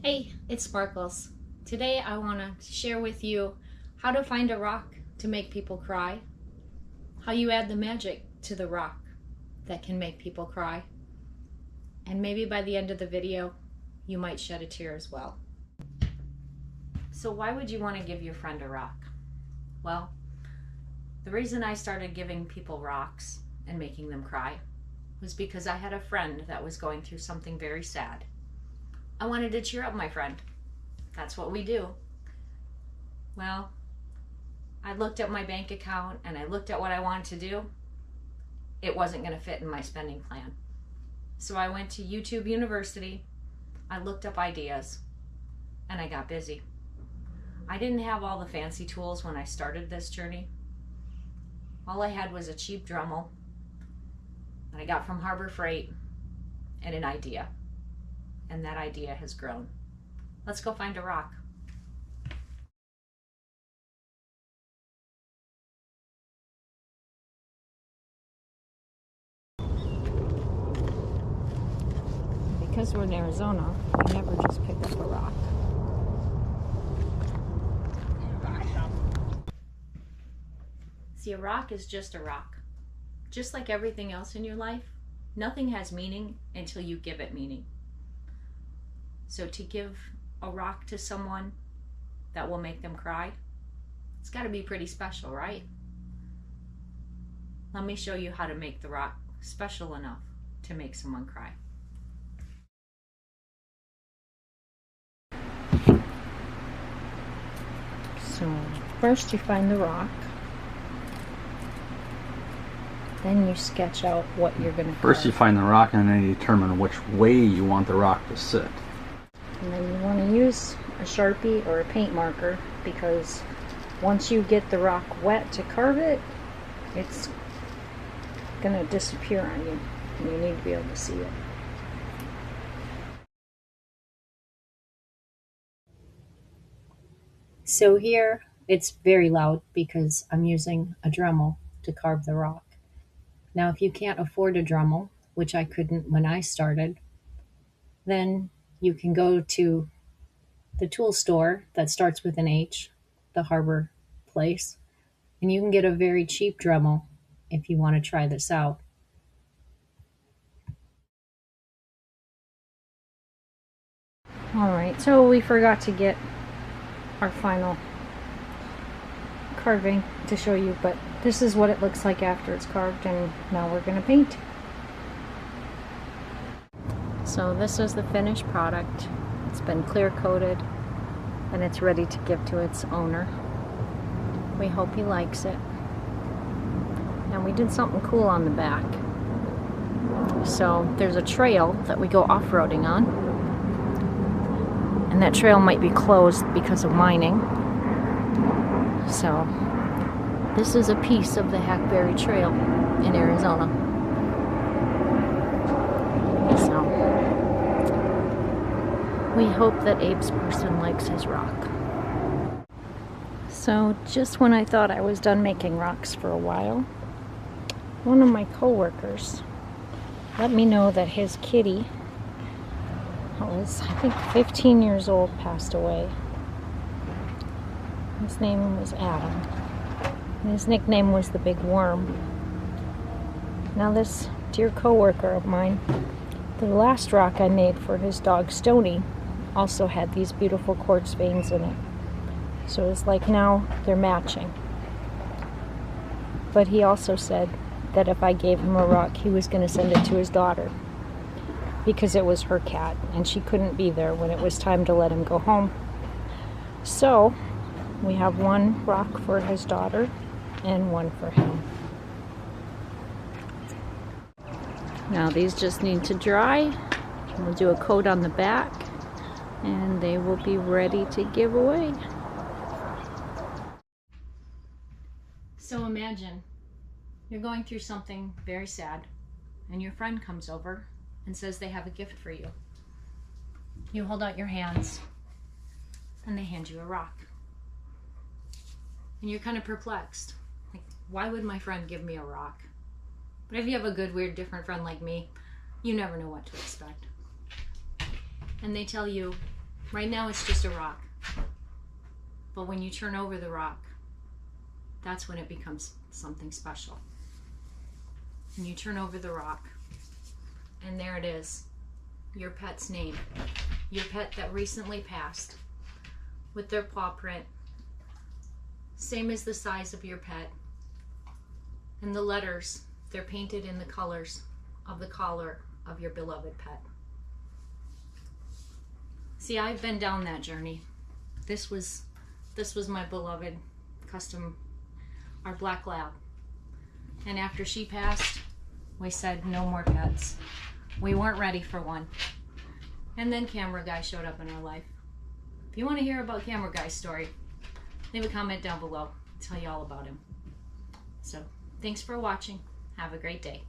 Hey, it's Sparkles. Today I want to share with you how to find a rock to make people cry, how you add the magic to the rock that can make people cry, and maybe by the end of the video you might shed a tear as well. So why would you want to give your friend a rock? Well, the reason I started giving people rocks and making them cry was because I had a friend that was going through something very sad. I wanted to cheer up my friend. That's what we do. Well, I looked at my bank account and I looked at what I wanted to do. It wasn't going to fit in my spending plan. So I went to YouTube University, I looked up ideas, and I got busy. I didn't have all the fancy tools when I started this journey. All I had was a cheap Dremel that I got from Harbor Freight and an idea. And that idea has grown. Let's go find a rock. Because we're in Arizona, we never just pick up a rock. See, a rock is just a rock. Just like everything else in your life, nothing has meaning until you give it meaning. So to give a rock to someone that will make them cry, it's got to be pretty special, right? Let me show you how to make the rock special enough to make someone cry. So first you find the rock, then you sketch out what you're going to carve. First you find the rock and then you determine which way you want the rock to sit. And then you want to use a Sharpie or a paint marker, because once you get the rock wet to carve it, it's going to disappear on you, and you need to be able to see it. So here it's very loud because I'm using a Dremel to carve the rock. Now if you can't afford a Dremel, which I couldn't when I started, then you can go to the tool store that starts with an H, the Harbor place, and you can get a very cheap Dremel if you want to try this out. Alright, so we forgot to get our final carving to show you, but this is what it looks like after it's carved, and now we're going to paint. So this is the finished product. It's been clear coated and it's ready to give to its owner. We hope he likes it. And we did something cool on the back. So there's a trail that we go off-roading on, and that trail might be closed because of mining. So this is a piece of the Hackberry Trail in Arizona. So we hope that Abe's person likes his rock. So just when I thought I was done making rocks for a while, one of my co-workers let me know that his kitty, who was I think 15 years old, passed away. His name was Adam, and his nickname was the Big Worm. Now this dear co-worker of mine, the last rock I made for his dog Stony also had these beautiful quartz veins in it. So it's like now they're matching. But he also said that if I gave him a rock, he was going to send it to his daughter, because it was her cat and she couldn't be there when it was time to let him go home. So we have one rock for his daughter and one for him. Now these just need to dry. We'll do a coat on the back and they will be ready to give away. So imagine you're going through something very sad and your friend comes over and says they have a gift for you. You hold out your hands and they hand you a rock. And you're kind of perplexed. Like, why would my friend give me a rock? But if you have a good, weird, different friend like me, you never know what to expect. And they tell you, Right now it's just a rock. But when you turn over the rock, that's when it becomes something special. And you turn over the rock, and there it is, your pet's name. Your pet that recently passed, with their paw print, same as the size of your pet. And the letters, they're painted in the colors of the collar of your beloved pet. See, I've been down that journey. This was my beloved custom, our black lab. And after she passed, we said no more pets. We weren't ready for one. And then Camera Guy showed up in our life. If you want to hear about Camera Guy's story, leave a comment down below. I'll tell you all about him. So, thanks for watching. Have a great day.